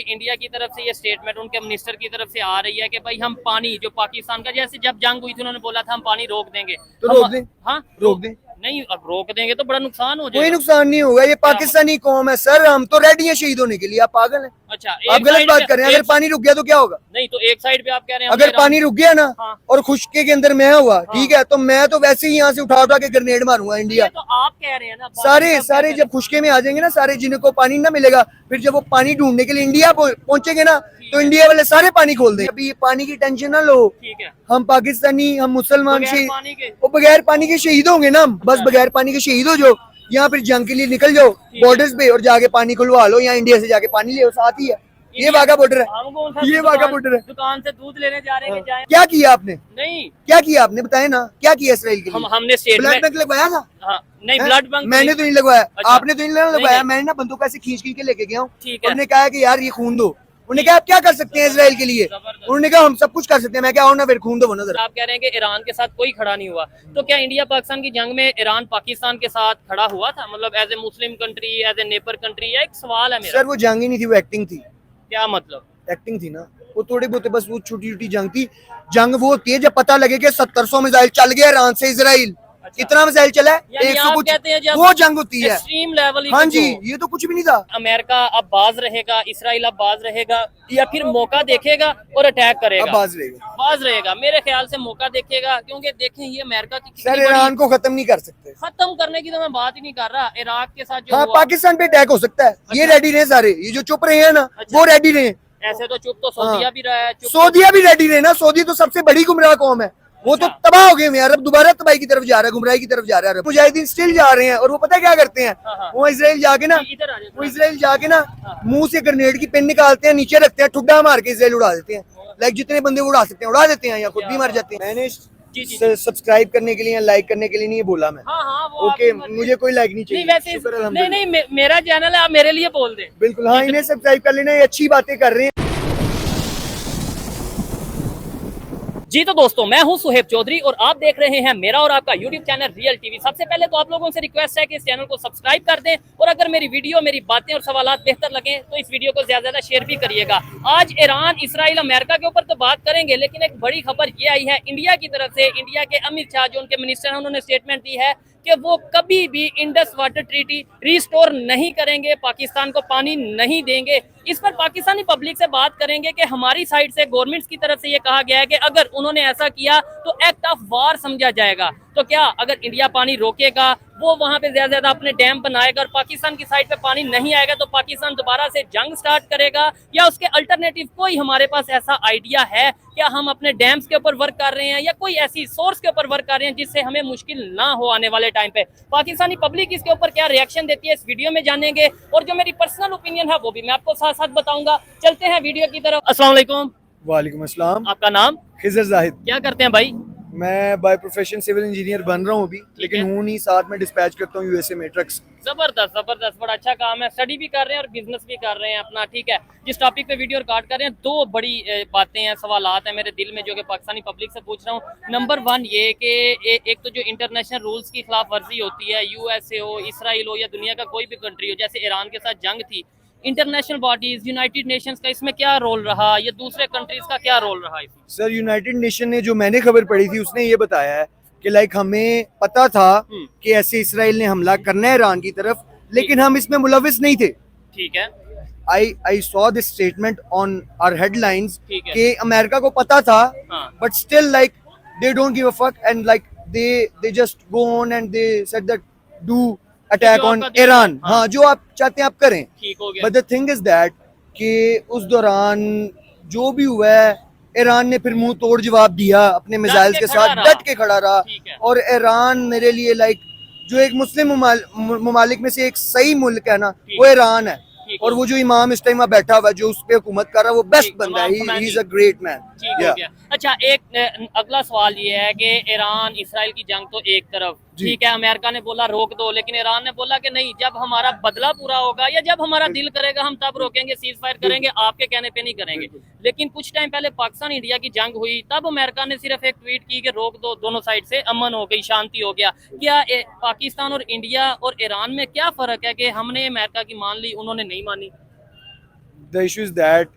India की तरफ से ये स्टेटमेंट उनके मिनिस्टर की तरफ से आ रही है कि भाई हम पानी जो पाकिस्तान का, जैसे जब जंग हुई थी उन्होंने बोला था हम पानी रोक देंगे, तो रोक दें। हाँ रोक दें। नहीं, अब रोक देंगे तो बड़ा नुकसान हो कोई जाएगा। नुकसान नहीं होगा, ये पाकिस्तानी कौम है सर, हम तो रेडी है शहीद होने के लिए। आप पागल हैं? अच्छा, आप गलत बात कर रहे हैं। अगर पानी रुक गया तो क्या होगा? नहीं तो एक साइड पे आप कह रहे हैं अगर पानी रुक गया ना, हाँ। और खुशके के अंदर मैं हुआ, ठीक है, तो मैं तो वैसे ही यहाँ से उठा उठा के ग्रेनेड मारूंगा इंडिया। तो आप कह रहे हैं ना, सारे जब खुशके में आ जाएंगे ना, सारे जिनको पानी ना मिलेगा, फिर जब वो पानी ढूंढने के लिए इंडिया पहुंचेंगे ना, तो इंडिया वाले सारे पानी खोल देंगे। अभी पानी की टेंशन ना लो, ठीक है, हम पाकिस्तानी, हम मुसलमान बगैर से पानी के वो बगैर पानी के शहीद होंगे ना, बस बगैर पानी के शहीद हो जाओ, यहाँ फिर जंग के लिए निकल जाओ बॉर्डर्स पे और जाके पानी खुलवा लो, यहाँ इंडिया से जाके पानी ले, साथ ही है। ये वाघा बॉर्डर है, ये वाघा बॉर्डर है। दुकान से दूध लेने जा रहे हैं, जाए। क्या किया आपने? नहीं, क्या किया आपने, बताए ना, क्या किया इसराइल के लिए? हमने ब्लड बैंक लगवाया था? हाँ, नहीं ब्लड बैंक मैंने तो नहीं लगवाया। अच्छा। आपने तो नहीं लगवाया। मैंने ना बंदूक ऐसे खींच खींच के लेके गया हूँ, ठीक है। उन्होंने कहा कि यार ये खून दो। उन्होंने कहा आप क्या कर सकते हैं इसराइल के लिए? उन्होंने कहा हम सब कुछ कर सकते हैं। मैं क्या, आओ ना फिर खून दो नजर। आप कह रहे हैं कि ईरान के साथ कोई खड़ा नहीं हुआ, तो क्या इंडिया पाकिस्तान की जंग में ईरान पाकिस्तान के साथ खड़ा हुआ था, मतलब as a Muslim country, as a neighbour country? या एक सवाल है मेरा। सर वो जंग ही नहीं थी, वो एक्टिंग थी। क्या मतलब? एक्टिंग थी ना, वो थोड़े बहुत बस वो छोटी छोटी जंग थी। जंग वो होती है जब पता लगे कि 1700 मिसाइल चल गया ईरान से इसराइल। अच्छा। इतना मिसाइल चला है, यानी 100 आप कुछ, कहते हैं जब वो जंग होती है एक्सट्रीम लेवल। हाँ जी, ये तो कुछ भी नहीं था। अमेरिका अब बाज रहेगा, इसराइल अब बाज रहेगा, या फिर मौका देखेगा और अटैक करेगा? अब बाज रहेगा। बाज रहेगा, मेरे ख्याल से मौका देखेगा, क्योंकि देखें ये अमेरिका की सर ईरान को खत्म नहीं कर सकते। खत्म करने की तो मैं बात ही नहीं कर रहा। इराक के साथ जो हाँ, हुआ, पाकिस्तान पे अटैक हो सकता है, ये रेडी रहे सारे, ये जो चुप रहे हैं ना, वो रेडी रहे। ऐसे तो चुप तो सऊदीया भी रहा है, चुप सऊदीया भी रेडी रहे ना। सऊदी तो सबसे बड़ी गुमराह कौम है, वो तो तबाह हो गए हैं। अरब दोबारा तबाही की तरफ जा रहा है, गुमराही की तरफ जा रहा है। मुजाहिदीन स्टिल जा रहे हैं, और वो पता है क्या करते हैं? वो इसराइल जाके ना, वो इसराइल जाके ना मुंह से ग्रेनेड की पिन निकालते हैं, नीचे रखते हैं, ठुड्डा मार के इसराइल उड़ा देते हैं। लाइक जितने बंदे उड़ा सकते हैं उड़ा देते हैं, या खुद भी मर जाते हैं। मैंने सब्सक्राइब करने के लिए या लाइक करने के लिए नहीं बोला मैं। ओके, मुझे कोई लाइक नहीं चाहिए। नहीं, मेरा चैनल है, आप मेरे लिए बोल दें। बिल्कुल हाँ, इन्हें सब्सक्राइब कर लेना, ये अच्छी बातें कर रहे हैं। जी तो दोस्तों, मैं हूं सुहेब चौधरी और आप देख रहे हैं मेरा और आपका यूट्यूब चैनल रियल टीवी। सबसे पहले तो आप लोगों से रिक्वेस्ट है कि इस चैनल को सब्सक्राइब कर दें, और अगर मेरी वीडियो, मेरी बातें और सवालात बेहतर लगे तो इस वीडियो को ज्यादा ज्यादा शेयर भी करिएगा। आज ईरान, इसराइल, अमेरिका के ऊपर तो बात करेंगे, लेकिन एक बड़ी खबर ये आई है इंडिया की तरफ से। इंडिया के अमित शाह जो उनके मिनिस्टर हैं, उन्होंने स्टेटमेंट दी है कि वो कभी भी इंडस वाटर ट्रीटी रिस्टोर नहीं करेंगे, पाकिस्तान को पानी नहीं देंगे। इस पर पाकिस्तानी पब्लिक से बात करेंगे कि हमारी साइड से, गवर्नमेंट की तरफ से ये कहा गया है कि अगर उन्होंने ऐसा किया तो एक्ट ऑफ वार समझा जाएगा। तो क्या अगर इंडिया पानी रोकेगा, वो वहां पे ज्यादा ज्यादा अपने डैम बनाएगा और पाकिस्तान की साइड पे पानी नहीं आएगा, तो पाकिस्तान दोबारा से जंग स्टार्ट करेगा? या उसके अल्टरनेटिव कोई हमारे पास ऐसा आइडिया है? क्या हम अपने डैम्स के ऊपर वर्क कर रहे हैं, या कोई ऐसी सोर्स के ऊपर वर्क कर रहे हैं जिससे हमें मुश्किल ना हो आने वाले टाइम पे? पाकिस्तानी पब्लिक इसके ऊपर क्या रिएक्शन देती है, इस वीडियो में जानेंगे, और जो मेरी पर्सनल ओपिनियन है वो भी मैं आपको साथ साथ बताऊंगा। चलते हैं वीडियो की तरफ। अस्सलाम वालेकुम। वालेकुम अस्सलाम। आपका नाम? खिजर जाहिद। क्या करते हैं भाई? मैं बाय प्रोफेशन सिविल इंजीनियर बन रहा हूँ अभी, लेकिन हूँ नहीं, साथ में डिस्पैच करता हूँ यूएसए में ट्रक्स। जबरदस्त जबरदस्त, बड़ा अच्छा काम है। स्टडी भी कर रहे हैं और बिजनेस भी कर रहे हैं अपना, ठीक है। जिस टॉपिक पे वीडियो रिकॉर्ड कर रहे हैं, दो बड़ी बातें हैं, सवालात हैं मेरे दिल में जो कि पाकिस्तानी पब्लिक से पूछ रहा हूँ। नंबर वन ये कि एक तो जो इंटरनेशनल रूल्स की खिलाफ वर्जी होती है, यूएसए हो, इसराइल हो, या दुनिया का कोई भी कंट्री हो, जैसे ईरान के साथ जंग थी, इंटरनेशनल बॉडीज, यूनाइटेड नेशंस का इसमें क्या रोल रहा, या दूसरे कंट्रीज का क्या रोल रहा इसमें? सर यूनाइटेड नेशन ने, जो मैंने खबर पढ़ी थी, उसने ये बताया है कि लाइक हमें पता था कि ऐसे इसराइल ने हमला करना है ईरान की तरफ, लेकिन हम इसमें मुलविस नहीं थे। ठीक है। I saw this statement on our headlines ठीक है। कि अमेरिका को पता था, हाँ। but still like they don't give a fuck and like they just go on and they said that do attack on Iran। हाँ, जो आप चाहते हैं आप करें। ठीक हो गया। But the thing is that कि उस दौरान जो भी हुआ है, ईरान ने फिर मुंह तोड़ जवाब दिया, अपने मिसाइल के साथ डट के खड़ा रहा। और ईरान मेरे लिए लाइक जो एक मुस्लिम ममालिक में से एक सही मुल्क है ना, वो ईरान है। और वो जो इमाम इस टाइम बैठा हुआ है, जो उस पे हुकूमत कर रहा है, वो बेस्ट बंदा है, he is a great man. अच्छा, एक अगला सवाल ये है कि ईरान इसराइल की जंग तो एक तरफ, ठीक है, अमेरिका ने बोला रोक दो, लेकिन ईरान ने बोला कि नहीं, जब हमारा बदला पूरा होगा या जब हमारा दिल करेगा हम तब रोकेंगे, सीज फायर करेंगे, आपके कहने पे नहीं करेंगे। लेकिन कुछ टाइम पहले पाकिस्तान इंडिया की जंग हुई, तब अमेरिका ने सिर्फ एक ट्वीट की कि रोक दो, दोनों साइड से अमन हो गई, शांति हो गया। क्या पाकिस्तान और इंडिया और ईरान में क्या फर्क है कि हमने अमेरिका की मान ली, उन्होंने नहीं मानी? द इशू इज दैट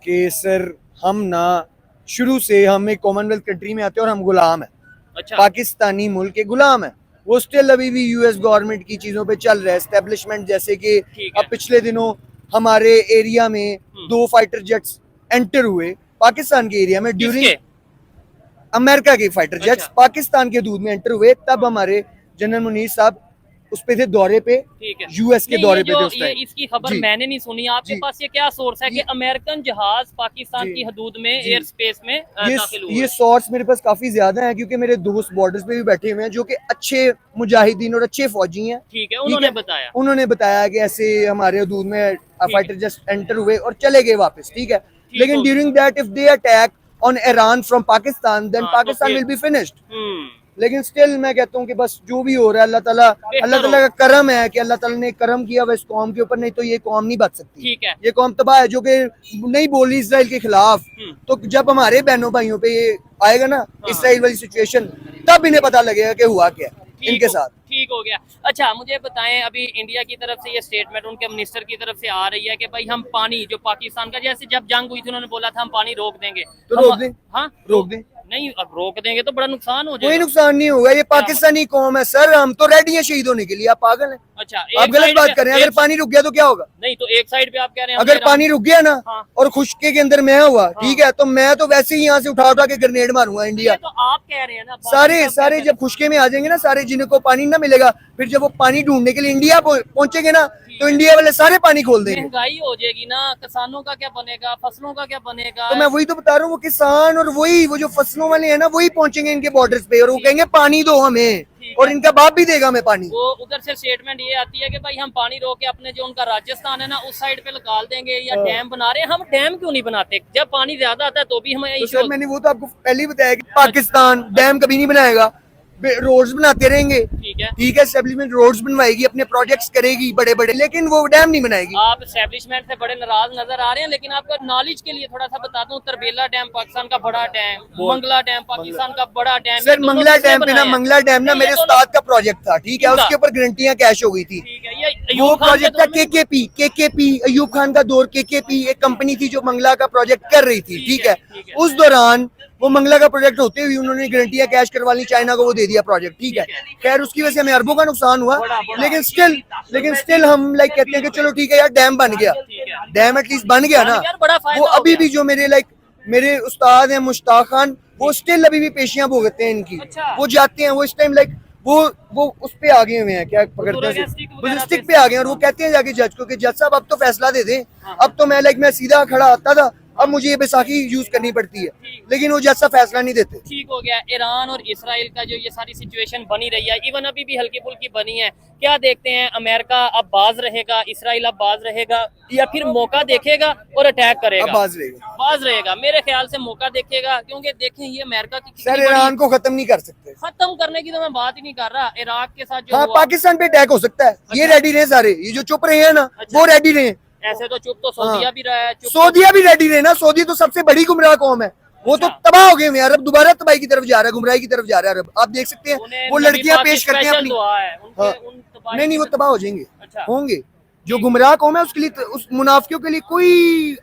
कि सर हम ना शुरू से हम एक कॉमनवेल्थ कंट्री में आते हैं और हम गुलाम हैं, अच्छा पाकिस्तानी मुल्क के गुलाम है। वो स्टिल अभी भी यूएस गवर्नमेंट की चीजों पे चल रहा है, एस्टेब्लिशमेंट। जैसे कि ठीक है। अब पिछले दिनों हमारे एरिया में 2 फाइटर जेट्स एंटर हुए पाकिस्तान के एरिया में ड्यूरिंग किसके? अमेरिका के फाइटर जेट्स अच्छा। पाकिस्तान के हदूद में एंटर हुए, तब हमारे जनरल मुनीर साहब उस पे थे दौरे पे, ठीक है। यूएस के नहीं, दौरे ये पे जो थे उस ये टाइम। इसकी खबर जी। मैंने नहीं सुनी, आपके जी। पास ये क्या सोर्स है कि ये- अमेरिकन जहाज पाकिस्तान जी। की हदूद में जी। एयर स्पेस में दाखिल हुए? ये सोर्स मेरे पास काफी ज्यादा है, क्योंकि मेरे दोस्त बॉर्डर्स पे भी बैठे हुए हैं जो कि अच्छे मुजाहिदीन और अच्छे फौजी हैं। ठीक है, ठीक उन्होंने है? बताया। उन्होंने बताया कि ऐसे हमारे हदूद में है। फाइटर जस्ट एंटर हुए और चले गए वापस। ठीक है, ठीक लेकिन हो during that if they attack on Iran from Pakistan then हाँ, तो पाकिस्तान फिर- विल बी फिनिश्ड। हम्म, लेकिन स्टिल मैं कहता हूँ कि बस जो भी हो रहा है अल्लाह ताला का करम है कि अल्लाह ताला ने करम किया हुआ इस कौम के ऊपर, नहीं तो ये कौम नहीं बच सकती। ठीक है। ये कौम तबाह है जो कि नहीं बोली इसराइल के खिलाफ। हम्म। तो जब हमारे बहनों भाइयों पे ये आएगा ना हाँ। इसराइल वाली सिचुएशन, तब इन्हें पता लगेगा कि हुआ क्या ठीक इनके हो- साथ। ठीक हो गया। अच्छा मुझे बताएं, अभी इंडिया की तरफ से ये स्टेटमेंट उनके मिनिस्टर की तरफ से आ रही है कि भाई हम पानी जो पाकिस्तान का, जैसे जब जंग हुई थी उन्होंने बोला था हम पानी रोक देंगे, तो हम- रोक दें। हाँ रोक दें। नहीं, अब रोक देंगे तो बड़ा नुकसान हो कोई जाएगा। नुकसान नहीं होगा, ये पाकिस्तानी कौम है सर, हम तो रेडी हैं शहीद होने के लिए। आप पागल हैं, अच्छा, आप एक गलत साइड बात पे- कर रहे हैं। अगर एक- पानी रुक गया तो क्या होगा? नहीं तो एक साइड पे आप कह रहे हैं अगर हमने पानी रुक गया ना हाँ। और खुशके के अंदर मैं हुआ, ठीक है, तो मैं तो वैसे ही यहाँ से उठा उठा के ग्रेनेड मारूंगा इंडिया। ये तो आप कह रहे हैं ना, बाकी सारे सब सारे कहते जब खुशके में आ जाएंगे ना सारे, जिनको पानी ना मिलेगा, फिर जब वो पानी ढूंढने के लिए इंडिया पहुंचेंगे ना, तो इंडिया वाले सारे पानी खोल देंगे। महंगाई हो जाएगी ना, किसानों का क्या बनेगा, फसलों का क्या बनेगा? तो मैं वही तो बता रहा हूँ, वो किसान और वही वो जो फसलों वाले हैं ना, वही पहुंचेंगे इनके बॉर्डर्स पे और वो कहेंगे पानी दो हमें, और इनका बाप भी देगा हमें पानी। वो उधर से स्टेटमेंट ये आती है कि भाई हम पानी रोक के अपने जो उनका राजस्थान है ना उस साइड पे निकाल देंगे, या हाँ। डैम बना रहे हैं। हम डैम क्यों नहीं बनाते? जब पानी ज्यादा आता है तो भी हमें तो इशू सर मैंने वो तो आपको पहले ही बताया कि पाकिस्तान डैम कभी नहीं बनाएगा, रोड्स बनाते रहेंगे। ठीक है। ठीक है, एस्टेब्लिशमेंट रोड्स बनवाएगी, अपने प्रोजेक्ट्स करेगी बड़े बड़े, लेकिन वो डैम नहीं बनाएगी। आप एस्टेब्लिशमेंट से बड़े नाराज नजर आ रहे हैं, लेकिन आपका नॉलेज के लिए थोड़ा सा बता दूं, तरबेला डैम पाकिस्तान का बड़ा डैम, मंगला डैम पाकिस्तान का बड़ा डैम। सर मंगला डैम पे ना, मंगला डैम ना मेरे उस्ताद का प्रोजेक्ट था, ठीक है, किसका? उसके ऊपर गारंटियां कैश हो गई थी। ठीक है, ये वो अयूब खान प्रोजेक्ट के था दौर में- केकेपी अयूब खान का दौर। केकेपी एक कंपनी थी जो मंगला का प्रोजेक्ट कर रही थी, ठीक है। ठीक है। उस दौरान वो मंगला का प्रोजेक्ट होते हुए उन्होंने गारंटियां कैश करवा ली, चाइना को वो दे दिया प्रोजेक्ट, ठीक है। खैर उसकी वजह से हमें अरबों का नुकसान हुआ, लेकिन स्टिल हम लाइक कहते हैं कि चलो ठीक है यार, डैम बन गया, डैम एटलीस्ट बन गया ना। यार बड़ा फायदा वो हो अभी गया। भी जो मेरे उस्ताद हैं मुश्ताक खान, वो स्टिल अभी भी पेशियां भुगतते हैं इनकी। अच्छा। वो जाते हैं, वो इस टाइम लाइक वो उस पे आ गए हुए हैं, क्या पकड़ते हैं, बुलिस्टिक पे आ गए हैं, और वो कहते हैं जाके जज को कि जज साहब अब तो फैसला दे दें। अब तो मैं सीधा खड़ा आता था, अब मुझे ये बैसाखी यूज करनी पड़ती है, लेकिन वो जज साहब फैसला नहीं देते। ठीक हो गया। ईरान और इसराइल का जो ये सारी सिचुएशन बनी रही है, इवन अभी भी हल्की फुल्की बनी है, क्या देखते हैं? अमेरिका अब बाज रहेगा, इसराइल अब बाज रहेगा, या फिर मौका देखेगा और अटैक करेगा? अब बाज रहेगा। बाज रहेगा, मेरे ख्याल से मौका देखेगा, क्योंकि देखें ये अमेरिका की कितनी सर बड़ी- ईरान को खत्म नहीं कर सकते। खत्म करने की तो मैं बात ही नहीं कर रहा। इराक के साथ जो हाँ, हुआ, पाकिस्तान पे अटैक हो सकता है, ये रेडी रहे सारे, ये जो चुप रहे हैं ना वो रेडी रहे। ऐसे तो चुप तो सऊदिया भी रहा है, चुप सऊदिया भी रेडी रहे ना, सऊदी तो सबसे बड़ी गुमराह कौम है, वो तो तबाह हो गए हैं। अरब दोबारा तबाही की तरफ जा रहा है, गुमराही की तरफ जा रहा है अरब। आप देख सकते हैं उन्हें वो नबी लड़कियां पाक की पेश करते हैं स्पेशल अपनी। दुआ है उनके, हाँ। उन तबाही नहीं वो की- तबाह हो जाएंगे, अच्छा। होंगे। जो गुमराह कौम है उसके लिए, उस मुनाफिकों के लिए कोई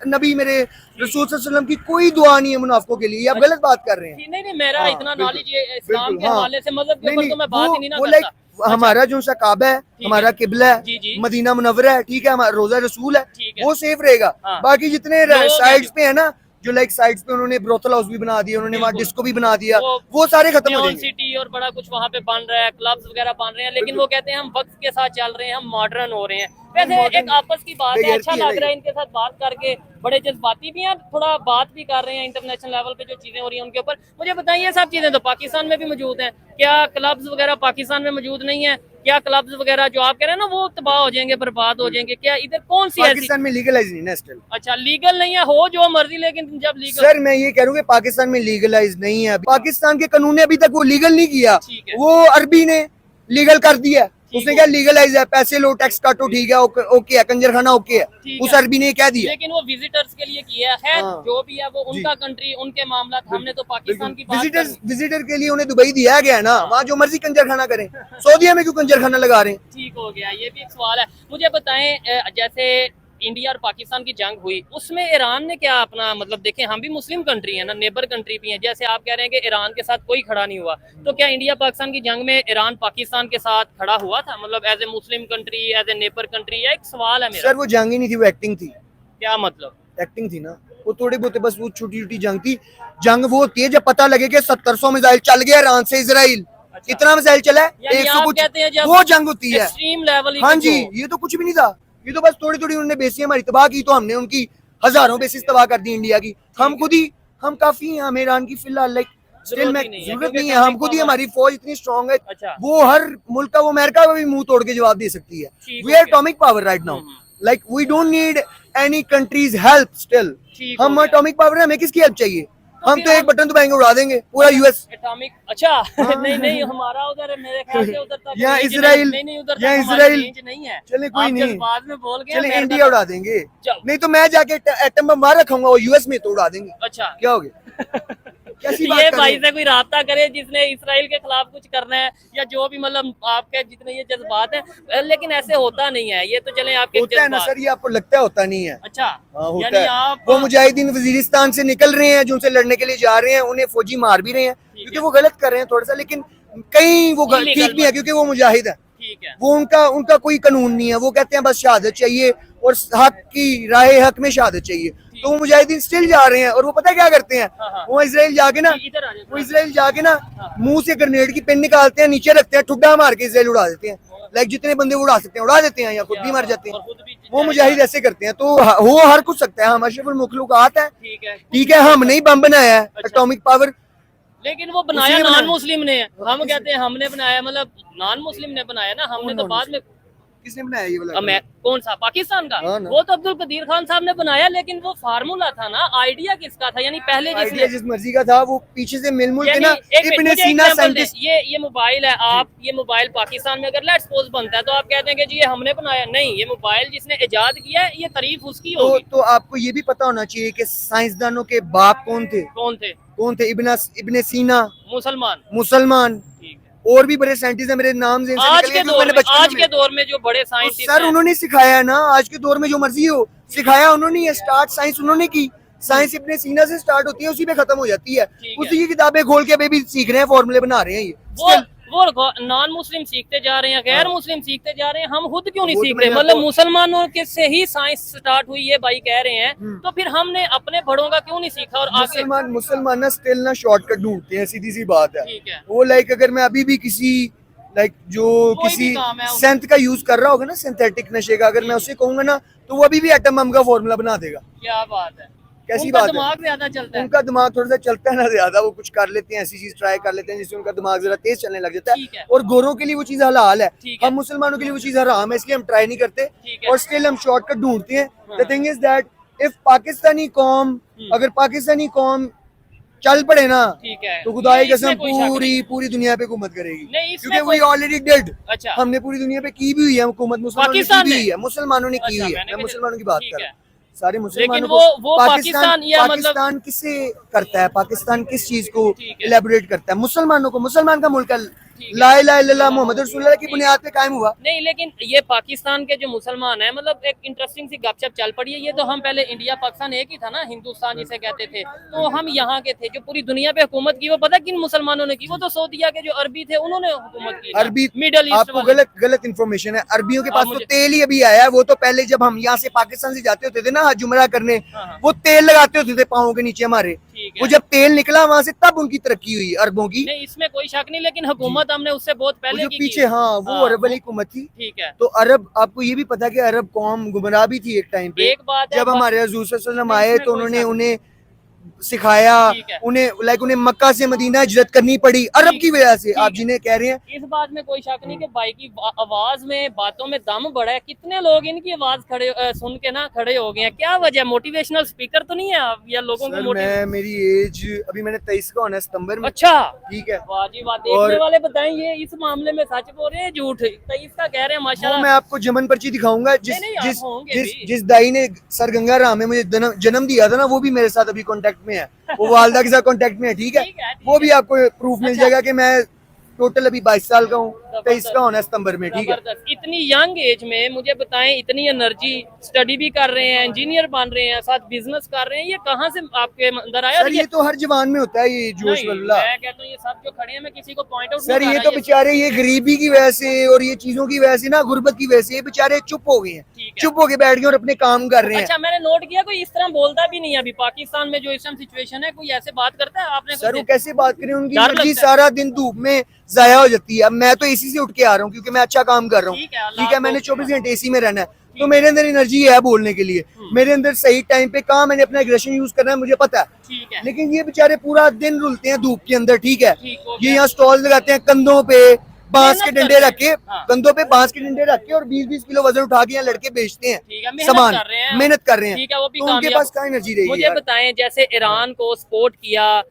नबी मेरे रसूल सल्लल्लाहु अलैहि वसल्लम की कोई दुआ नहीं है मुनाफिकों के लिए। ये आप गलत बात कर रहे हैं। नहीं नहीं, मेरा हाँ, इतना बिल्कुल, नॉलेज ये इस्लाम बिल्कुल, के हाँ। हवाले से मजहब के ऊपर तो मैं बात ही नहीं ना वो करता। हमारा जो सा काबा है, हमारा किबला जी, जी। है, मदीना मुनव्वरा है, ठीक है, हमारा रोजा रसूल है, ठीक है। वो सेफ रहेगा। हाँ। बाकी जितने लोग साइड्स पे है ना, जो लाइक साइड्स पे उन्होंने ब्रोथल हाउस भी बना दिया, उन्होंने वहाँ बिल्कुल। डिस्को भी बना दिया, वो- वो सारे खत्म हो न्यूयॉर्क जाएंगे। सिटी और बड़ा कुछ वहाँ पे बन रहा है, क्लब्स वगैरह बन रहे हैं, लेकिन वो कहते हैं हम वक्त के साथ चल रहे हैं, हम मॉडर्न हो रहे हैं। वैसे modern एक आपस की बात है, बेगैरती अच्छा है लग रहा है इनके साथ बात करके, बड़े जज्बाती भी हैं, थोड़ा बात भी कर रहे हैं इंटरनेशनल लेवल पे जो चीजें हो रही हैं उनके ऊपर। मुझे बताइए, ये सब चीजें तो पाकिस्तान में भी मौजूद हैं, क्या क्लब्स वगैरह पाकिस्तान में मौजूद नहीं है? क्या क्लब्स वगैरह जो आप कह रहे हैं ना वो तबाह हो जाएंगे, बर्बाद हो जाएंगे, क्या इधर कौन सी ऐसी? पाकिस्तान में लीगलाइज नहीं ना स्टिल। अच्छा, लीगल नहीं है, हो जो मर्जी, लेकिन जब लीगल सर मैं ये कह रहा हूँ कि पाकिस्तान में लीगलाइज नहीं है। पाकिस्तान के कानून ने अभी तक वो लीगल नहीं किया, ठीक है। वो अरबी ने लीगल कर दिया। उसने क्या लीगलाइज है, पैसे लो, टैक्स काटो, ठीक है, ओके है, कंजरखाना ओके है, ठीक उस है। अरबी ने कह दिया। लेकिन वो विजिटर्स के लिए किया है, हाँ। जो भी है वो उनका कंट्री, उनके मामला, हमने तो पाकिस्तान की बात विजिटर के लिए उन्हें दुबई दिया गया है ना, वहाँ जो मर्जी कंजरखाना करें। सऊदीया में क्यों कंजरखाना लगा रहे हैं? ठीक हो गया, ये भी एक सवाल है। मुझे बताएं, जैसे इंडिया और पाकिस्तान की जंग हुई उसमें ईरान ने क्या अपना मतलब देखें हम भी मुस्लिम कंट्री है ना, नेबर कंट्री भी है, जैसे आप कह रहे हैं कि ईरान के साथ कोई खड़ा नहीं हुआ, तो क्या इंडिया पाकिस्तान की जंग में ईरान पाकिस्तान के साथ खड़ा हुआ था, मतलब as a Muslim country, as a neighbour country? या एक सवाल है मेरा। सर वो जंग ही नहीं थी, वो एक्टिंग थी। क्या मतलब? एक्टिंग थी ना, वो थोड़ी बहुत बस वो छोटी छोटी जंग थी। जंग वो होती है जब पता लगे कि 1700 मिसाइल चल गया ईरान से इसराइल। अच्छा। इतना मिसाइल चला है, यानी 100 आप कुछ, कहते हैं जब वो जंग होती है एक्सट्रीम लेवल। हाँ जी, ये तो कुछ भी नहीं था, ये तो बस थोड़ी थोड़ी उन्होंने बेसिस हमारी तबाह की, तो हमने उनकी हजारों बेसिस तबाह कर दी इंडिया की। हम खुद ही, हम काफी हैं, हमें ईरान की फिलहाल लाइक स्टिल में जरूरत नहीं है, हम खुद ही, हमारी फौज इतनी स्ट्रांग है। अच्छा। वो हर मुल्क का, वो अमेरिका का भी मुंह तोड़ के जवाब दे सकती है। We are atomic power right now, like we don't need any countries help still. हम एटॉमिक पावर है, हमें किसकी हेल्प चाहिए? हम तो एक बटन दबाएंगे उड़ा देंगे पूरा यूएस। एटॉमिक, अच्छा नहीं नहीं हमारा उधर है, मेरे ख्याल से उधर तक या इसराइल, नहीं उधर या इसराइल नहीं है। चले कोई नहीं, बाद में बोल गए, चले इंडिया उड़ा देंगे, नहीं तो मैं जाके एटम बम मार रखूंगा, वो यूएस में तो उड़ा देंगे। अच्छा क्या हो गया? कैसी बात ये कर भाई रहे हैं? से कोई राब्ता करे जिसने इसराइल के खिलाफ कुछ करना है, या जो भी मतलब आपके जितने ये जज्बात हैं, लेकिन ऐसे होता नहीं है, ये तो चले आपके होता है ना सर, ये आपको लगता है होता नहीं है। अच्छा हाँ होता यानी है। आप वो मुजाहिदीन वजीरिस्तान से निकल रहे हैं, जो उनसे लड़ने के लिए जा रहे हैं, उन्हें फौजी मार भी रहे हैं क्योंकि वो गलत कर रहे हैं थोड़ा सा, लेकिन कहीं वो ठीक नहीं है क्योंकि वो मुजाहिद है। ठीक है, वो उनका कोई कानून नहीं है, वो कहते हैं बस शहादत चाहिए और हक की राह हक में शहादत चाहिए, तो वो मुजाहिदीन स्टिल जा रहे हैं। और वो पता क्या करते हैं, वो इसराइल जाके ना, वो इसराइल जाके ना मुंह से ग्रेनेड की पिन निकालते हैं, नीचे रखते हैं, ठुड्डा मार के इसराइल उड़ा देते हैं। लाइक जितने बंदे उड़ा सकते हैं उड़ा देते हैं, या खुद भी मर जाते हैं। वो मुजाहिद ऐसे करते हैं, तो वो हर कुछ सकता है। हम अशरफुल मखलूकात है, ठीक है, हम नहीं बम बनाया है एटॉमिक पावर, लेकिन वो बनाया नॉन मुस्लिम ने है। हम कहते हैं हमने बनाया, मतलब नॉन मुस्लिम ने बनाया ना, हमने तो बाद में। किसने बनाया ये वाला? कौन सा? पाकिस्तान का? वो तो अब्दुल कदीर खान साहब ने बनाया, लेकिन वो फार्मूला था ना, आइडिया किसका था? यानी पहले आइडिया जिस मर्जी का था, वो पीछे से मिलमुल के ना इब्ने सीना साइंटिस्ट। ये मोबाइल है, आप ये मोबाइल पाकिस्तान में अगर लेट्स सपोज बनता है तो आप कहते हैं कि जी ये हमने बनाया, नहीं, ये मोबाइल जिसने इजाद किया है, ये तारीफ उसकी होगी। तो आपको ये भी पता होना चाहिए कि साइंसदानों के बाप कौन थे? कौन थे? इब्ने सीना, मुसलमान, और भी बड़े साइंटिस्ट हैं, मेरे नाम से आज के दौर में जो बड़े साइंटिस्ट सर उन्होंने सिखाया ना, आज के दौर में जो मर्जी हो सिखाया उन्होंने, स्टार्ट साइंस उन्होंने की। साइंस इब्ने सीना से स्टार्ट होती है, उसी पे खत्म हो जाती है। उसी की किताबें खोल के अभी भी सीख रहे हैं, फॉर्मूले बना रहे हैं। ये वो नॉन मुस्लिम सीखते जा रहे हैं, गैर मुस्लिम सीखते जा रहे हैं, हम खुद क्यों नहीं सीख रहे? मतलब मुसलमानों के से ही साइंस स्टार्ट हुई है भाई कह रहे हैं, तो फिर हमने अपने बड़ों का क्यों नहीं सीखा? और मुसलमान ना स्टिल ना शॉर्टकट ढूंढते हैं, सीधी सी बात है। वो लाइक अगर मैं अभी भी किसी लाइक जो किसी सेंथ का यूज कर रहा होगा ना, सिंथेटिक नशे का, अगर मैं उसे कहूंगा ना, तो वो अभी भी एटम बम का फॉर्मूला बना देगा। क्या बात है, कैसी बात है? दिमाग ज्यादा चलता है, उनका दिमाग थोड़ा सा चलता है ना ज्यादा, वो कुछ कर लेते हैं, ऐसी चीज ट्राई कर लेते हैं जिससे उनका दिमाग जरा तेज चलने लग जाता है। और गोरों के लिए वो चीज हलाल है, हम मुसलमानों के लिए वो चीज हराम है, इसलिए हम ट्राई नहीं करते और स्टिल हम शॉर्टकट ढूंढते हैं। The thing is that if Pakistani कौम, अगर पाकिस्तानी कौम चल पड़े ना, तो खुदा की कसम पूरी दुनिया पे हुकूमत करेगी, क्योंकि वो ऑलरेडी डेड। हमने पूरी दुनिया पे की भी हुई है हुकूमत, मुसलमानों ने की हुई है। मैं मुसलमानों की बात कर रहा हूँ, सारे मुसलमानों को। पाकिस्तान किससे करता है? पाकिस्तान किस चीज को इलेबोरेट करता है? मुसलमानों को। मुसलमान का मुल्क है, ला इलाहा इल्लल्लाह मोहम्मद रसूलुल्लाह की बुनियाद पे कायम हुआ। नहीं, लेकिन ये पाकिस्तान के जो मुसलमान हैं, मतलब एक इंटरेस्टिंग सी गपशप चल पड़ी है। ये तो हम पहले इंडिया पाकिस्तान एक ही था ना, हिंदुस्तान जिसे कहते थे, तो हम यहाँ के थे। जो पूरी दुनिया पे हुकूमत की वो पता किन मुसलमानों ने की? वो तो सऊदीया के जो अरबी थे उन्होंने हुकूमत की। अरबी मिडल ईस्ट। आपको गलत इन्फॉर्मेशन है। अरबियों के पास तो तेल ही अभी आया है। वो तो पहले जब हम यहाँ से पाकिस्तान से जाते होते थे ना हज उमरा करने, वो तेल लगाते होते थे पाँव के नीचे हमारे। वो जब तेल निकला वहाँ से, तब उनकी तरक्की हुई अरबों की। नहीं, इसमें कोई शक नहीं, लेकिन हुकूमत हमने उससे बहुत पहले जो पीछे, हाँ, वो अरब वाली हुकूमत थी। ठीक है। तो अरब, आपको ये भी पता कि अरब कौम गुमराह भी थी एक टाइम पे। एक बात जब हमारे हजूर सल्लल्लाहु अलैहि वसल्लम आए तो उन्होंने उन्हें सिखाया, उन्हें मक्का से मदीना हिजरत करनी पड़ी अरब की वजह से। आप जिन्हें कह रहे हैं, इस बात में कोई शक नहीं कि भाई की आवाज में, बातों में दम बड़ा है। कितने लोग इनकी आवाज सुन के ना खड़े हो गए हैं। क्या वजह? मोटिवेशनल स्पीकर तो नहीं है आप, या लोगों को मेरी एज अभी, मैंने 23 का होना है सितंबर में। अच्छा, ठीक है। वाह जी वाह। देखने वाले बताएं ये इस मामले में सच बोल रहे हैं झूठ? 23 का कह रहे हैं माशाल्लाह। मैं आपको जमन पर्ची दिखाऊंगा, जिस दाई ने सर गंगा राम में मुझे जन्म दिया था ना, वो भी मेरे साथ अभी कांटेक्ट में है, वो वालदा के साथ कांटेक्ट में है। ठीक है, वो भी आपको प्रूफ मिल जाएगा कि मैं टोटल अभी 22 साल का हूँ। 23 का होना है सितंबर में, ठीक है। जबरदस्त। इतनी यंग एज में मुझे बताएं, इतनी एनर्जी, स्टडी भी कर रहे हैं, इंजीनियर बन रहे हैं, साथ बिजनेस कर रहे हैं, ये कहाँ से आपके अंदर आया? सर ये तो हर जवान में होता है ये जोश नहीं, वल्ला। मैं कहता हूँ ये सब जो खड़े हैं, मैं किसी को पॉइंट आउट सर ये तो बेचारे ये गरीबी की वजह से और ये चीजों की वजह से ना, गुर्बत की वजह से ये बेचारे चुप हो गए हैं, चुप होके बैठ गए और अपने काम कर रहे हैं। अच्छा, मैंने नोट किया कोई इस तरह बोलता भी नहीं है अभी पाकिस्तान में जो इस टाइम सिचुएशन है, कोई ऐसे बात करता है? आपने सर वो कुछ कैसे बात करें, उनकी डर एनर्जी लगता है। सारा दिन धूप में जाया हो जाती है। अब मैं तो एसी से उठ के आ रहा हूँ क्योंकि मैं अच्छा काम कर रहा हूँ, ठीक है, ठीक है, अल्लाह मैंने को- 24 घंटे एसी में रहना है, तो मेरे अंदर एनर्जी है बोलने के लिए, मेरे अंदर सही टाइम पे कहाँ मैंने अपना एग्रेशन यूज करना है मुझे पता है। ठीक है, लेकिन ये बेचारे पूरा दिन रुलते हैं धूप के अंदर, ठीक है। ठीक हो ये गया। यहाँ स्टॉल लगाते हैं कंधों पे बांस के मेहनत डंडे करते रख के, हैं। हाँ। कंधों पे बांस के डंडे रख के और 20-20 किलो वजन उठा के यहाँ लड़के बेचते हैं ठीक है, मेहनत सामान, कर रहे हैं। मेहनत कर रहे हैं, ठीक है, वो भी तो उनके कामयाब- पास कहाँ एनर्जी रहेगी मुझे यार? बताएं, जैसे ईरान को सपोर्ट किया,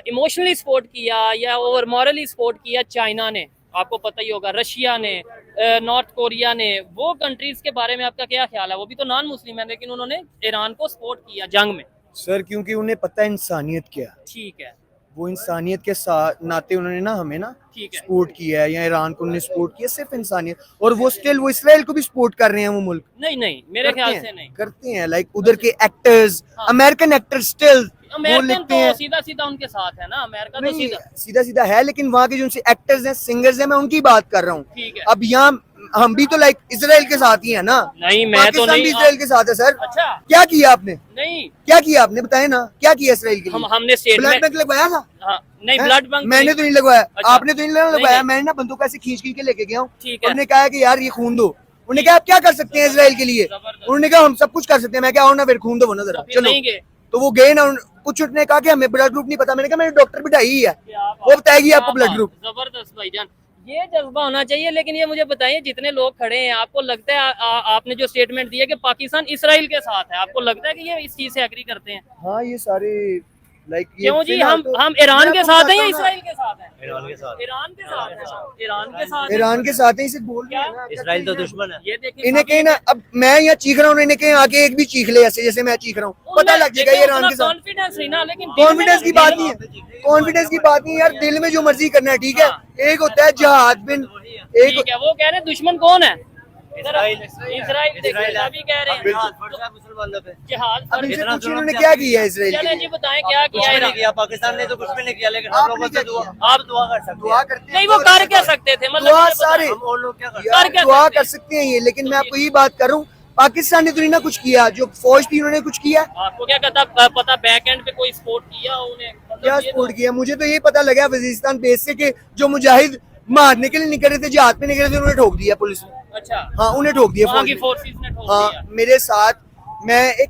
इमोशनली सपोर्ट किया या ओवर मॉरली सपोर्ट किया चाइना ने, आपको पता ही होगा, रशिया ने, नॉर्थ कोरिया ने, वो कंट्रीज के बारे में आपका क्या ख्याल है? वो भी तो नॉन मुस्लिम है लेकिन उन्होंने ईरान को सपोर्ट किया जंग में। सर क्योंकि उन्हें पता है इंसानियत क्या है, ठीक है, वो इंसानियत के साथ नाते उन्होंने ना हमें ना ठीक है। सपोर्ट किया है, या ईरान को उन्होंने सपोर्ट किया, सिर्फ इंसानियत। और वो स्टिल वो इसराइल को भी सपोर्ट कर रहे हैं, वो मुल्क नहीं नहीं, मेरे ख्याल से नहीं। करते हैं, लाइक उधर के एक्टर्स, अमेरिकन एक्टर्स स्टिल वो अमेरिकन लिखते तो हैं। सीधा सीधा उनके साथ है ना, अमेरिका तो नहीं सीधा। सीधा सीधा है, लेकिन वहाँ के जो उनसे एक्टर्स हैं, सिंगर्स हैं, मैं उनकी बात कर रहा हूँ। ठीक है। अब यहाँ हम भी तो लाइक इसराइल के साथ ही है ना, नहीं, मैं तो पाकिस्तान नहीं। भी इसराइल के साथ है सर। अच्छा, क्या किया आपने, नहीं, क्या किया आपने, बताए ना क्या किया इसराइल के लिए? हमने ब्लड स्टेटमेंट, बैंक लगवाया था? हाँ, नहीं, हैं? ब्लड बैंक मैंने तो नहीं लगवाया। अच्छा। आपने तो नहीं लगवाया। नहीं। मैंने ना बंदूक ऐसे खींच खींच के लेके गया हूँ, ठीक है। उन्होंने कहा कि यार ये खून दो, उन्होंने कहा आप क्या कर सकते हैं इसराइल के लिए, जबरदस्त। उन्होंने कहा हम सब कुछ कर सकते हैं। मैं क्या, आओ ना फिर खून दो ना जरा, फिर चलो। नहीं गए। तो वो गए ना, कुछ ने कहा कि हमें ब्लड ग्रुप नहीं पता, मैंने कहा मैंने डॉक्टर बिठाई ही है, क्या बात- वो बताएगी आपको क्या ब्लड बात, ग्रुप। जबरदस्त भाईजान, ये जज्बा होना चाहिए। लेकिन ये मुझे बताइए, जितने लोग खड़े हैं, आपको लगता है आपने जो स्टेटमेंट दिया कि पाकिस्तान इसराइल के साथ है, आपको लगता है कि ये इस चीज से एग्री करते हैं? हाँ ये सारे लाइक क्यों जी, हम ईरान के साथ हैं या इसराइल के साथ हैं? ईरान के साथ, ईरान के साथ हैं, ईरान के साथ हैं। ईरान के साथ ही सिर्फ बोल रहे क्या? हैं ना, इसराइल तो दुश्मन है। ये देखिए, इन्हें कहीं ना, अब मैं यहाँ चीख रहा हूँ, इन्हें कहीं आके एक भी चीख ले ऐसे जैसे मैं चीख रहा हूँ, पता लग जाएगा ये ईरान के साथ। कॉन्फिडेंस नहीं ना, लेकिन दिल में- कॉन्फिडेंस की बात नहीं है, कॉन्फिडेंस की बात नहीं है यार, दिल में जो मर्जी करना है, ठीक है। एक होता है जहाद बिन, एक ठीक है, वो कह रहे हैं दुश्मन कौन है? इसराइल। इसराइल अभी कह रहे हैं मुसलमानों पे जिहाद अब इनसे इतना पूछिए जुल्म उन्होंने क्या क्या किया है इसराइल के चलें लिए? जी, बताएं क्या कुछ किया भी नहीं है? किया, पाकिस्तान ने तो कुछ भी नहीं किया, लेकिन आपने हम लोगों क्या से दुआ, किया? आप दुआ कर सकते दुआ हैं। करते हैं, नहीं, वो कर क्या सकते थे? मतलब दुआ मुझे बताएं। सारे हम और लोग क्या कर यार कर क्या दुआ सकते कर सकते हैं ये, लेकिन मैं आपको यही बात कर रहा हूँ, पाकिस्तान ने तो नहीं ना कुछ किया, जो फौज थी उन्होंने कुछ किया। आपको क्या पता बैक एंड पे कोई सपोर्ट किया उन्हें? मतलब क्या ये सपोर्ट किया? मुझे तो ये पता लगा वजीरिस्तान बेस से कि जो मुजाहिद मारने के लिए निकल रहे थे, जहाद में निकल रहे थे, उन्होंने ठोक दिया पुलिस ने। अच्छा, हाँ उन्हें ठोक दिया वहाँ फौज की ने। फोर्सेस ने ठोक हाँ दिया। मेरे साथ, मैं एक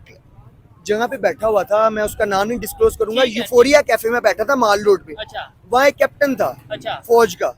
जगह पे बैठा हुआ था, मैं उसका नाम नहीं डिस्क्लोज करूंगा, ठीक है। यूफोरिया कैफे में बैठा था माल रोड पे, अच्छा, वहाँ एक कैप्टन था अच्छा, फौज का,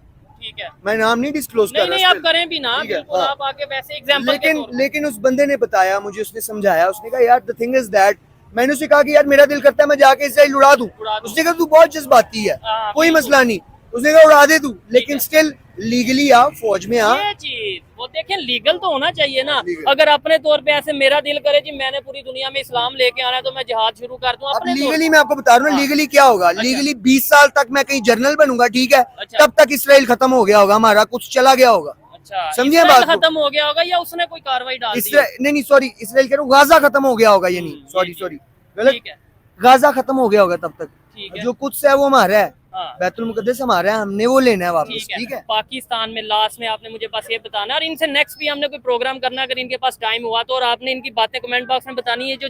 ठीक है। मैं नाम नहीं डिस्क्लोज कर नहीं नहीं, आप रहा करें भी ना, ठीक है, बिल्कुल, हाँ। आप आके वैसे एग्जांपल के लेकिन तौर पे। लेकिन उस बंदे ने बताया मुझे, उसने समझाया, उसने कहा यार द थिंग इज दैट, मैंने उसे कहा कि यार मेरा दिल करता है मैं जाके इसराइल उड़ा दूं, उड़ा दूं। उसने कहा तू बहुत जज्बाती है, हाँ, कोई बिल्कुल। मसला नहीं, उसने कहा उड़ा दे तू, लेकिन है। स्टिल लीगली आ, फौज में आ। ये चीज वो देखें, लीगल तो होना चाहिए ना। Legal। अगर अपने तौर पे ऐसे मेरा दिल करे जी मैंने पूरी दुनिया में इस्लाम लेके आना है तो मैं जिहाद शुरू कर दूं अब अपने तौर लीगली पे। मैं आपको बता रहा हूँ हाँ। लीगली क्या होगा, लीगली 20 साल तक मैं कहीं जर्नल बनूंगा, ठीक है, अच्छा। तब तक इसराइल खत्म हो गया होगा, हमारा कुछ चला गया होगा। अच्छा, समझे इसराइल बात को? खत्म हो गया होगा या उसने कोई कार्रवाई डाल दी? इसराइल नहीं सॉरी, इसराइल कह रहा हूँ, गाजा खत्म हो गया होगा, ये नहीं, सॉरी ये सॉरी गलत, ठीक है, गाजा खत्म हो गया होगा तब तक, ठीक है। जो कुछ है वो हमारा है, हाँ, बैतुल मुकद्दस हमारा है, हमने वो लेना है वापस, ठीक है। पाकिस्तान में लास्ट में आपने मुझे बस ये बताना, और इनसे नेक्स्ट भी हमने कोई प्रोग्राम करना अगर इनके पास टाइम हुआ तो, और आपने इनकी बातें कमेंट बॉक्स में बतानी है, जो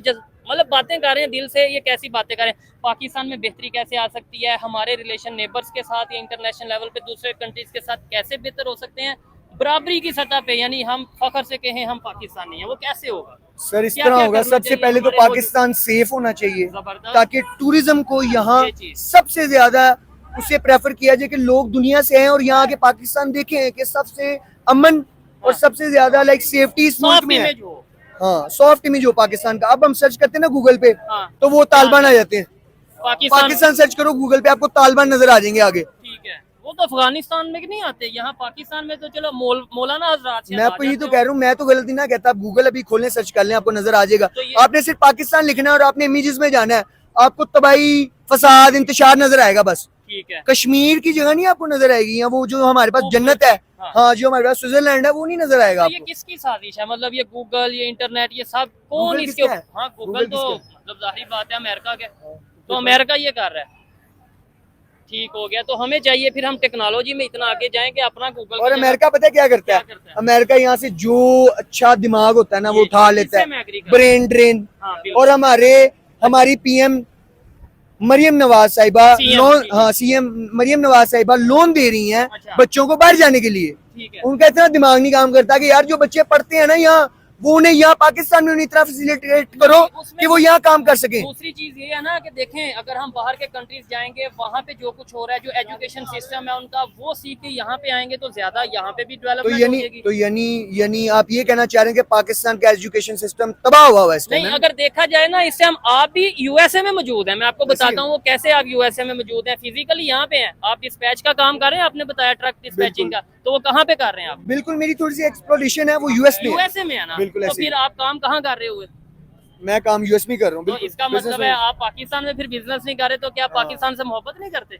मतलब बातें कर रहे हैं दिल से, ये कैसी बातें कर रहे हैं, पाकिस्तान में बेहतरी कैसे आ सकती है, हमारे रिलेशन नेबर्स के साथ या इंटरनेशनल लेवल पे दूसरे कंट्रीज के साथ कैसे बेहतर हो सकते हैं, बराबरी की सतह पे, यानी हम फखर से कहें हम पाकिस्तानी हैं, वो कैसे होगा? सर इस क्या तरह क्या होगा, करना सबसे चाहिए पहले तो हमारे पाकिस्तान सेफ होना चाहिए, जबरदस्त। ताकि टूरिज्म को यहाँ ये चीज। सबसे ज्यादा उसे प्रेफर किया जाए कि लोग दुनिया से हैं और यहाँ के पाकिस्तान देखें कि सबसे अमन और सबसे ज्यादा लाइक सेफ्टी इस मुल्क सॉफ्ट में है। इमेज हो। हाँ सॉफ्ट इमेज हो पाकिस्तान का। अब हम सर्च करते हैं ना गूगल पे, हाँ। तो वो तालिबान आ जाते हैं। पाकिस्तान पाकिस्तान सर्च करो गूगल पे, आपको तालिबान नजर आ जाएंगे आगे। ठीक है, वो तो अफगानिस्तान में नहीं आते, यहाँ पाकिस्तान में तो चलो मौलाना हजरात से मैं आ आपको ये जाते तो हो। कह रहा हूँ, मैं तो गलती ना कहता, आप गूगल अभी खोलें, सर्च कर लें, आपको नजर आ जाएगा। तो ये- आपने सिर्फ पाकिस्तान लिखना है और आपने इमेजेस में जाना है, आपको तबाही, फसाद, इंतशार नजर आएगा बस। ठीक है। कश्मीर की जगह नहीं आपको नजर आएगी, या वो जो हमारे पास जन्नत है, हाँ जो हमारे पास स्विट्जरलैंड है, वो नहीं नजर आएगा तो ये आपको। किसकी साजिश है? मतलब ये गूगल, ये इंटरनेट, ये सब कौन गूगल इसके किसका है? हाँ गूगल गूगल तो किसका है? मतलब जाहिर बात है अमेरिका के, तो अमेरिका ये कर रहा है। ठीक हो गया, तो हमें चाहिए फिर हम टेक्नोलॉजी में इतना आगे जाएं कि अपना गूगल और अमेरिका पता है क्या करता है? अमेरिका यहाँ से जो अच्छा दिमाग होता है ना वो उठा लेता है, ब्रेन ड्रेन। और हमारी पीएम मरियम नवाज साहिबा लोन, हाँ सीएम मरियम नवाज साहिबा लोन दे रही हैं बच्चों को बाहर जाने के लिए। उनका इतना दिमाग नहीं काम करता कि यार जो बच्चे पढ़ते हैं ना यहाँ, वो उन्हें यहाँ पाकिस्तान में उन्हें इतना फैसिलिटेट करो कि वो यहाँ काम कर सके। दूसरी चीज ये है ना कि देखें, अगर हम बाहर के कंट्रीज जाएंगे, वहाँ पे जो कुछ हो रहा है, जो एजुकेशन सिस्टम है उनका, वो सीख के यहाँ पे आएंगे तो ज्यादा यहाँ पे भी डेवलपमेंट होगी। तो यानी आप ये कहना चाह रहे हैं कि पाकिस्तान का एजुकेशन सिस्टम तबाह हुआ है? नहीं, अगर देखा जाए ना, इस टाइम आप भी यूएसए में मौजूद है। मैं आपको बताता हूँ वो कैसे आप यूएसए में मौजूद है, फिजिकली यहाँ पे हैं। आप डिस्पैच का काम कर रहे हैं, आपने बताया ट्रक डिस्पैचिंग का, तो वो कहाँ पे कर रहे हैं आप? बिल्कुल, मेरी थोड़ी सी एक्सप्लोरेशन है वो यूएसए में है ना। बिल्कुल। तो फिर आप काम कहाँ कर रहे हुए? मैं काम यूएस में कर रहा हूँ। तो इसका मतलब है आप पाकिस्तान में फिर बिजनेस नहीं कर रहे, तो क्या पाकिस्तान से मोहब्बत नहीं करते?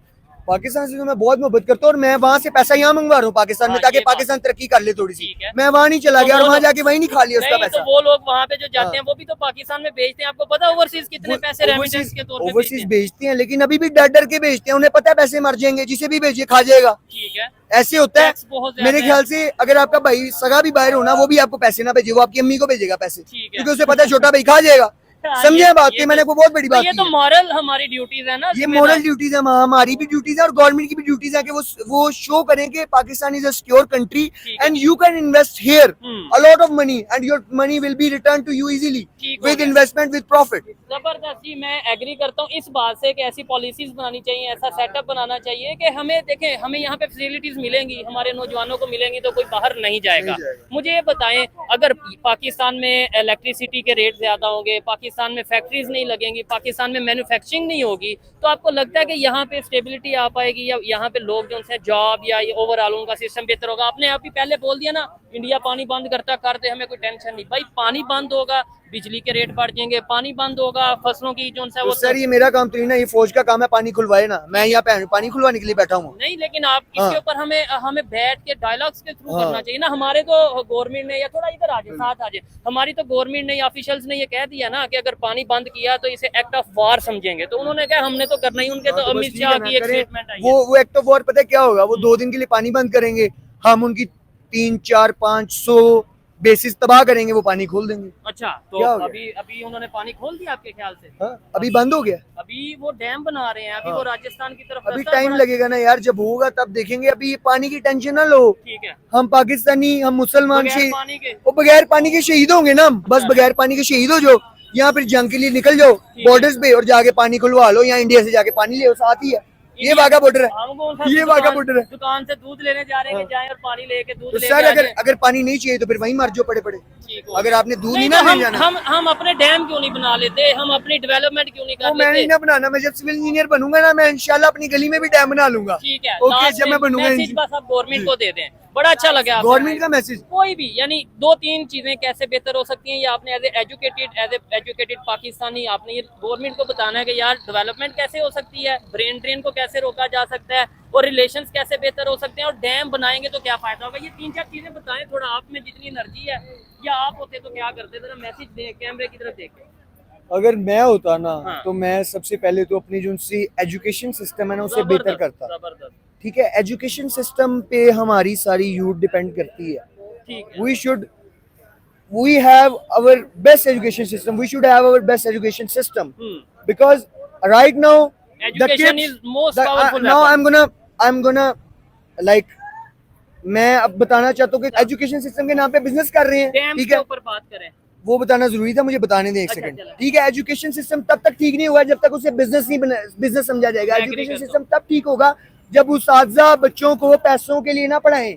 पाकिस्तान से तो मैं बहुत मोहब्बत करता हूँ, और मैं वहाँ से पैसा यहाँ मंगवा रहा हूँ पाकिस्तान में, ताकि पाकिस्तान तरक्की कर ले थोड़ी सी। मैं वहाँ नहीं चला गया और वहाँ जाके वहीं नहीं खा लिया उसका पैसा। तो वो लोग वहाँ पे जो जाते हैं वो भी तो पाकिस्तान में भेजते हैं। आपको पता है ओवरसीज कितने पैसे रेमिटेंस के तौर पे ओवरसीज भेजते हैं, लेकिन अभी भी डर डर के भेजते हैं। उन्हें पता है पैसे मर जाएंगे, जिसे भी भेजिए खा जाएगा। ठीक है, ऐसे होता है मेरे ख्याल से। अगर आपका भाई सगा भी बाहर हो ना, वो भी आपको पैसे ना भेजे, वो आपकी अम्मी को भेजेगा पैसे, क्योंकि उसे पता है छोटा भाई खा जाएगा। समझे बात की? मैंने को बहुत बड़ी बात ये तो मॉरल हमारी ड्यूटीज है ना, ये मॉरल ड्यूटीज है, हमारी भी ड्यूटीज है और गवर्नमेंट की भी ड्यूटीज है कि वो शो करें कि Pakistan is a secure country and you can invest here a lot of money and your money will be return to you easily with investment with profit. जबरदस्ती मैं एग्री करता हूँ इस बात से कि ऐसी पॉलिसीज बनानी चाहिए, ऐसा सेटअप बनाना चाहिए कि हमें देखें, हमें यहाँ पे फैसिलिटीज मिलेंगी, हमारे नौजवानों को मिलेंगी, तो कोई बाहर नहीं जाएगा। मुझे ये बताएं, अगर पाकिस्तान में इलेक्ट्रिसिटी के रेट ज्यादा होंगे, पाकिस्तान में फैक्ट्रीज नहीं लगेंगी, पाकिस्तान में मैन्युफैक्चरिंग नहीं होगी, तो आपको लगता है कि यहाँ पे स्टेबिलिटी आ पाएगी, या यहाँ पे लोग जो है जॉब या ओवरऑल उनका सिस्टम बेहतर होगा? आपने आप ही पहले बोल दिया ना, इंडिया पानी बंद करता कर दे, हमें कोई टेंशन नहीं। भाई पानी बंद होगा, बिजली के रेट बढ़ जाएंगे, पानी बंद होगा, फसलों की जो है वो। सर ये मेरा काम तो नहीं ना, ये फौज का काम है, पानी खुलवाए ना। मैं यहाँ पे पानी खुलवाने के लिए बैठा हूँ। नहीं, लेकिन आप इसके ऊपर हमें बैठ के डायलॉग्स के थ्रू करना चाहिए ना। हमारे तो गवर्नमेंट ने, या थोड़ा इधर आ जाए साथ आ जाए, हमारी तो गवर्नमेंट ने, ऑफिशियल्स ने ये कह दिया ना कि अगर पानी बंद किया तो इसे एक्ट ऑफ वॉर समझेंगे। तो उन्होंने कहा हमने तो करना ही। उनके तो अमित शाह की एक स्टेटमेंट आई है, वो एक्ट ऑफ वॉर पता है क्या होगा? वो 2 दिन के लिए पानी बंद करेंगे, हम उनकी 300-400-500 बेसिस तबाह करेंगे, वो पानी खोल देंगे। अच्छा, तो अभी उन्होंने पानी खोल दिया आपके ख्याल से? अभी बंद हो गया। अभी वो डैम बना रहे हैं, अभी वो राजस्थान की तरफ। अभी टाइम लगेगा ना यार, जब होगा तब देखेंगे। अभी पानी की टेंशन ना लो। ठीक है, हम पाकिस्तानी, हम मुसलमान वो बगैर पानी के शहीद होंगे ना। हम बस बगैर पानी के शहीद हो जाओ, यहाँ फिर जंग के लिए निकल जाओ बॉर्डर्स पे और जाके पानी खुलवा लो। यहाँ इंडिया से जाके पानी ले, साथ ही है। ये वाघा बॉर्डर है, ये वाघा बॉर्डर है। दुकान से दूध लेने जा रहे हैं कि जाएं और पानी लेके दूध तो सर अगर पानी नहीं चाहिए तो फिर वहीं मर जाओ पड़े पड़े। अगर आपने दूध नहीं ना ले जाना, हम अपने डैम क्यों नहीं बना लेते? हम अपनी डेवलपमेंट क्यों नहीं कर लेते? मैं नहीं ना बनाना। मैं जब सिविल इंजीनियर बनूंगा ना, मैं इंशाल्लाह अपनी गली में भी डैम बना लूंगा। ठीक है, ओके, जब मैं बनूंगा। बस आप गवर्नमेंट को दे दें, बड़ा अच्छा लगा गवर्नमेंट का मैसेज। कोई भी यानी 2-3 चीजें कैसे बेहतर हो सकती हैं, ये आपने एज एजुकेटेड पाकिस्तानी आपने ये गवर्नमेंट को बताना है कि यार डेवलपमेंट कैसे हो सकती है, ब्रेन ड्रेन को कैसे रोका जा सकता है, और रिलेशंस कैसे बेहतर हो सकते हैं, और डैम बनाएंगे तो क्या फायदा होगा। ये 3-4 चीजें बताएं थोड़ा। आप में जितनी एनर्जी है, या आप होते तो क्या करते? जरा मैसेज दें कैमरे की तरफ देख के। अगर मैं होता ना तो मैं सबसे पहले तो अपनी जो एजुकेशन सिस्टम है ना उसे बेहतर करता। ठीक है, एजुकेशन सिस्टम पे हमारी सारी यूथ डिपेंड करती है। we have our best education system. We should have our best education system because right now education is most powerful. Now I'm gonna like मैं अब बताना चाहता हूँ कि एजुकेशन सिस्टम के नाम पे बिजनेस कर रहे हैं। ठीक है, ऊपर बात करें, वो बताना जरूरी था, मुझे बताने दें एक सेकंड। ठीक है, एजुकेशन सिस्टम तब तक ठीक नहीं होगा जब तक उसे बिजनेस समझा जाएगा। एजुकेशन सिस्टम तब ठीक होगा जब उस्ताद बच्चों को पैसों के लिए ना पढ़ाएं,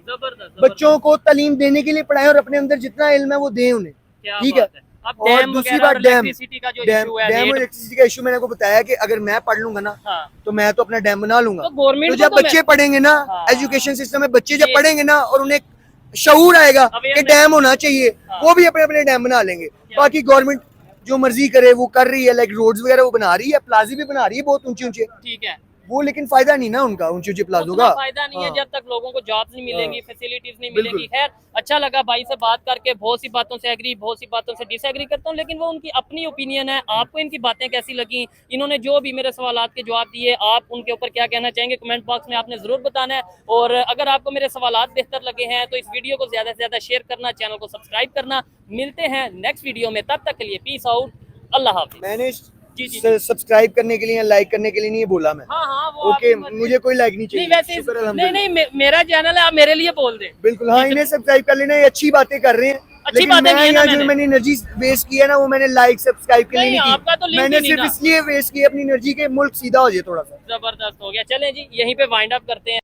बच्चों को तालीम देने के लिए पढ़ाएं और अपने अंदर जितना इल्म है वो दें उन्हें। ठीक है, और दूसरी बात डैम इलेक्ट्रिसिटी का इशू मैंने को बताया कि अगर मैं पढ़ लूंगा ना तो मैं तो अपना डैम बना लूंगा। तो जब बच्चे पढ़ेंगे ना, एजुकेशन सिस्टम में बच्चे जब पढ़ेंगे ना और उन्हें शऊर आएगा कि डैम होना चाहिए, वो भी अपने अपने डैम बना लेंगे। बाकी गवर्नमेंट जो मर्जी करे वो कर रही है, लाइक रोड्स वगैरह वो बना रही है, प्लाजी भी बना रही है बहुत ऊंचे ऊंचे। ठीक है, वो लेकिन फायदा नहीं ना उनका ऊंची ऊंची प्लाजो उतना का। फायदा नहीं है हाँ। जब तक लोगों को जॉब्स नहीं मिलेंगी, फैसिलिटीज नहीं बिल्कुल। मिलेंगी। खैर अच्छा लगा भाई से बात करके, बहुत सी बातों से एग्री, बहुत सी बातों से डिसएग्री करता हूँ, लेकिन वो उनकी अपनी ओपिनियन है। आपको इनकी बातें कैसी लगी, इन्होंने जो भी मेरे सवालात के जवाब दिए, आप उनके ऊपर क्या कहना चाहेंगे कमेंट बॉक्स में आपने जरूर बताना है। और अगर आपको मेरे सवालात बेहतर लगे हैं तो इस वीडियो को ज्यादा से ज्यादा शेयर करना, चैनल को सब्सक्राइब करना। मिलते हैं नेक्स्ट वीडियो में, तब तक के लिए पीस आउट, अल्लाह हाफिज। मैंने जी, जी। सब्सक्राइब करने के लिए या लाइक करने के लिए नहीं बोला मैं। हाँ हाँ वो ओके, आपकी मर्जी। मुझे कोई लाइक नहीं नहीं चाहिए। वैसे शुक्र नहीं अल्हम्दुलिल्लाह। नहीं मेरा चैनल है, आप मेरे लिए बोल दें। बिल्कुल हाँ, इन्हें सब्सक्राइब कर लेना, ये अच्छी बातें कर रहे हैं। अच्छी लेकिन बातें मैं नहीं है ना यहाँ जो मैंने। मैंने एनर्जी वेस्ट की है ना, वो मैंने लाइक सब्सक्राइब के लिए नहीं, नहीं आपका तो की। लिंक मैंने ही नहीं सिर्फ ना। इसलिए वेस्ट की अपनी एनर्जी के मुल्क सीधा हो जाए थोड़ा सा। जबरदस्त हो गया। चलें जी, यहीं पे वाइंड अप करते हैं।